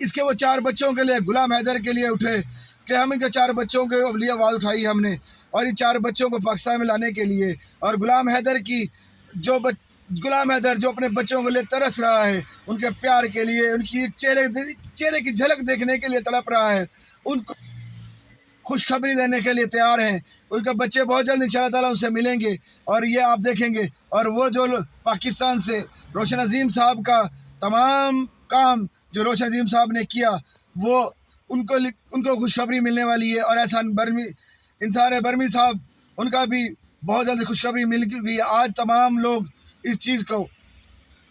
اس کے وہ 4 بچوں کے لیے غلام حیدر کے لیے اٹھے کہ ہم ان کے 4 بچوں کے لیے آواز اٹھائی ہم نے، اور ان 4 بچوں کو پاکستان میں لانے کے لیے، اور غلام حیدر جو اپنے بچوں کے لیے ترس رہا ہے، ان کے پیار کے لیے، ان کی چہرے کی جھلک دیکھنے کے لیے تڑپ رہا ہے، ان کو خوشخبری دینے کے لیے تیار ہیں۔ ان کے بچے بہت جلد انشاءاللہ تعالیٰ ان سے ملیں گے، اور یہ آپ دیکھیں گے، اور وہ جو پاکستان سے روشن عظیم صاحب کا تمام کام جو روشن عظیم صاحب نے کیا، وہ ان کو خوشخبری ملنے والی ہے، اور انصار برمی صاحب، ان کا بھی بہت جلد خوشخبری مل گئی ہے۔ آج تمام لوگ اس چیز کو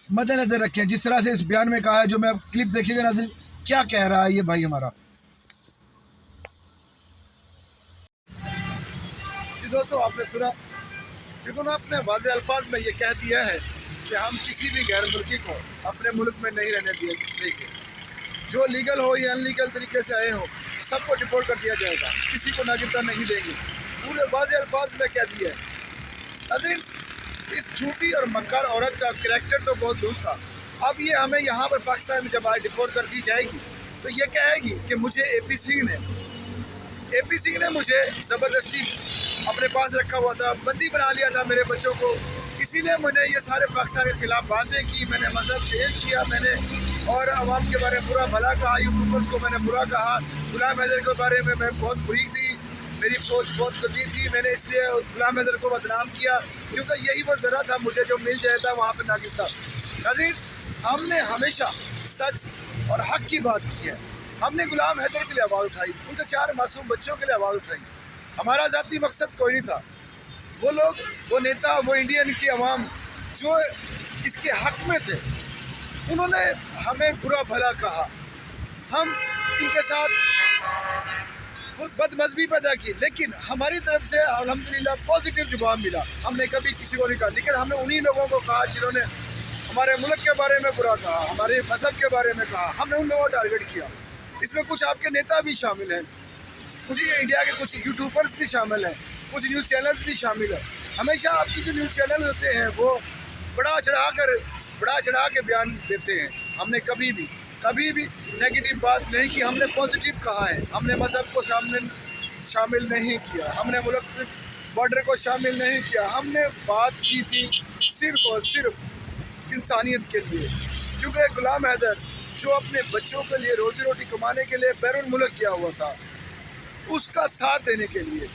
مد نظر رکھیں، جس طرح سے اس بیان میں کہا ہے، جو میں کلپ دیکھیے گا ناظرین، کیا کہہ رہا ہے یہ بھائی ہمارا۔ جی دوستو، آپ نے سنا، لیکن انہوں نے اپنے واضح الفاظ میں یہ کہہ دیا ہے کہ ہم کسی بھی غیر ملکی کو اپنے ملک میں نہیں رہنے دیں گے، جو لیگل ہو یا ان لیگل طریقے سے آئے ہوں سب کو ڈپورٹ کر دیا جائے گا، کسی کو ناگفتہ نہیں دیں گے، پورے واضح الفاظ میں کہہ دیا ہے۔ ناظرین، اس جھوٹی اور مکار عورت کا کریکٹر تو بہت لوز تھا، اب یہ ہمیں یہاں پر پاکستان میں جب آج ڈپورٹ کر دی جائے گی تو یہ کہے گی کہ مجھے اے پی سنگھ نے مجھے زبردستی اپنے پاس رکھا ہوا تھا، بندی بنا لیا تھا میرے بچوں کو، اسی لیے میں نے یہ سارے پاکستان کے خلاف باتیں کی، میں نے مذہب چینج کیا، میں نے اور عوام کے بارے میں برا بھلا کہا، یوٹیوبرز کو میں نے برا کہا، غلام حیدر کے بارے میں بہت بری تھی، میری سوچ بہت گندی تھی، میں نے اس لیے غلام حیدر کو بدنام کیا، کیونکہ یہی وہ ذرا تھا مجھے جو مل جائے تھا وہاں پہ ناگفتہ۔ ناظرین، ہم نے ہمیشہ سچ اور حق کی بات کی ہے، ہم نے غلام حیدر کے لیے آواز اٹھائی، ان کے 4 معصوم بچوں کے لیے آواز اٹھائی، ہمارا ذاتی مقصد کوئی نہیں تھا۔ وہ لوگ، وہ نیتا، وہ انڈین کی عوام جو اس کے حق میں تھے، انہوں نے ہمیں برا بھلا کہا، ہم ان کے ساتھ بد مذہبی پیدا کی، لیکن ہماری طرف سے الحمدللہ پازیٹیو جواب ملا، ہم نے کبھی کسی کو نہیں کہا، لیکن ہم نے انہی لوگوں کو کہا جنہوں نے ہمارے ملک کے بارے میں برا کہا، ہمارے مذہب کے بارے میں کہا، ہم نے ان لوگوں کو ٹارگٹ کیا۔ اس میں کچھ آپ کے نیتا بھی شامل ہیں، کچھ انڈیا کے کچھ یوٹیوبرز بھی شامل ہیں، کچھ نیوز چینلز بھی شامل ہیں۔ ہمیشہ آپ کی جو نیوز چینل ہوتے ہیں وہ بڑا چڑھا کے بیان دیتے ہیں، ہم نے کبھی بھی نیگیٹو بات نہیں کی، ہم نے پازیٹیو کہا ہے، ہم نے مذہب کو شامل نہیں کیا، ہم نے ملک بارڈر کو شامل نہیں کیا، ہم نے بات کی تھی صرف اور صرف انسانیت کے لیے، کیونکہ غلام حیدر جو اپنے بچوں کے لیے روزی روٹی کمانے کے لیے بیرون ملک گیا ہوا تھا، اس کا ساتھ دینے کے لیے،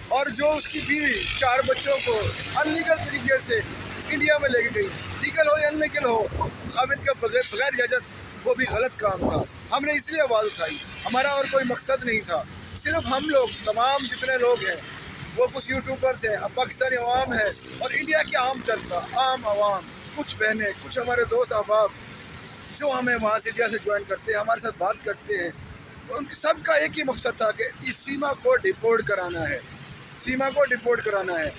اور جو اس کی بیوی 4 بچوں کو ان لیگل طریقے سے انڈیا میں لے کے گئی، لیگل ہو یا ان لیگل ہو، خامد کا بغیر اجازت، وہ بھی غلط کام تھا، ہم نے اس لیے آواز اٹھائی، ہمارا اور کوئی مقصد نہیں تھا، صرف ہم لوگ تمام جتنے لوگ ہیں، وہ کچھ یوٹیوبرز ہیں، پاکستانی عوام ہے، اور انڈیا کی عام جنتا، عام عوام، کچھ بہنیں، کچھ ہمارے دوست احباب جو ہمیں وہاں سے انڈیا سے جوائن کرتے ہیں، ہمارے ساتھ بات کرتے ہیں، ان سب کا ایک ہی مقصد تھا کہ اس سیما کو ڈپورٹ کرانا ہے،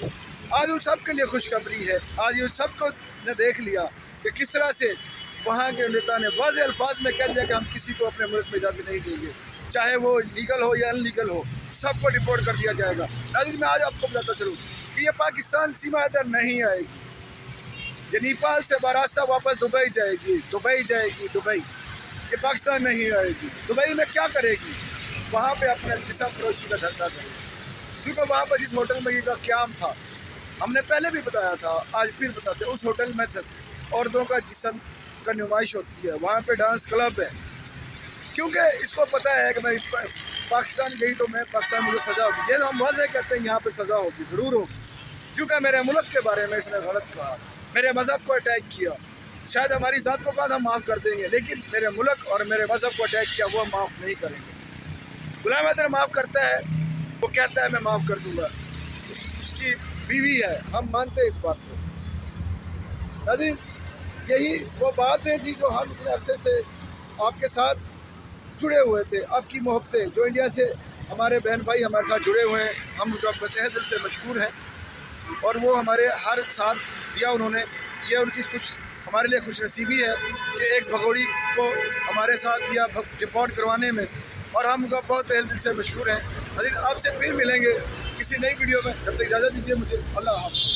آج ان سب کے لیے خوشخبری ہے، آج ان سب کو نے دیکھ لیا کہ کس طرح سے وہاں کے نیتا نے واضح الفاظ میں کہہ دیا کہ ہم کسی کو اپنے ملک میں اجازت نہیں دیں گے، چاہے وہ لیگل ہو یا ان لیگل ہو، سب کو ڈپورٹ کر دیا جائے گا۔ ناظرین، میں آج آپ کو بتاتا چلوں کہ یہ پاکستان سیما ادھر نہیں آئے گی، یہ نیپال سے براستہ واپس دبئی جائے گی، یہ پاکستان نہیں آئے گی۔ دبئی میں کیا کرے گی؟ وہاں پہ اپنا جسم فروشی کا دھندا کرے گی، کیونکہ وہاں پر جس ہوٹل میں یہ کا قیام تھا، ہم نے پہلے بھی بتایا تھا، آج پھر بتاتے ہیں، اس ہوٹل میں عورتوں کا جسم کا نمائش ہوتی ہے، وہاں پہ ڈانس کلب ہے، کیونکہ اس کو پتہ ہے کہ میں پاکستان گئی تو میں پاکستان مجھے سزا ہوگی، یہ ہم واضح کہتے ہیں یہاں پہ سزا ہوگی، ضرور ہوگی، کیونکہ میرے ملک کے بارے میں اس نے غلط کہا، میرے مذہب کو اٹیک کیا، شاید ہماری ذات کو بعد ہم معاف کر دیں گے، لیکن میرے ملک اور میرے مذہب کو اٹیک کیا وہ ہم معاف نہیں کریں گے۔ غلام حیدر معاف کرتا ہے، وہ کہتا ہے میں معاف کر دوں گا، اس کی بیوی ہے، ہم مانتے ہیں اس بات کو۔ ناظرین، یہی وہ باتیں تھی جو ہم اتنے عرصے سے آپ کے ساتھ جڑے ہوئے تھے، آپ کی محبتیں جو انڈیا سے ہمارے بہن بھائی ہمارے ساتھ جڑے ہوئے ہیں، ہم ان کا بتہ دل سے مشکور ہیں، اور وہ ہمارے ہر ساتھ دیا انہوں نے، یہ ان کی کچھ ہمارے لیے خوش نصیبی ہے کہ ایک بھگوڑی کو ہمارے ساتھ دیا ڈپورٹ کروانے میں، اور ہم ان کا بہت تہہ دل سے مشکور ہیں۔ حضرت آپ سے پھر ملیں گے کسی نئی ویڈیو میں، تب تک اجازت دیجیے مجھے، اللہ حافظ۔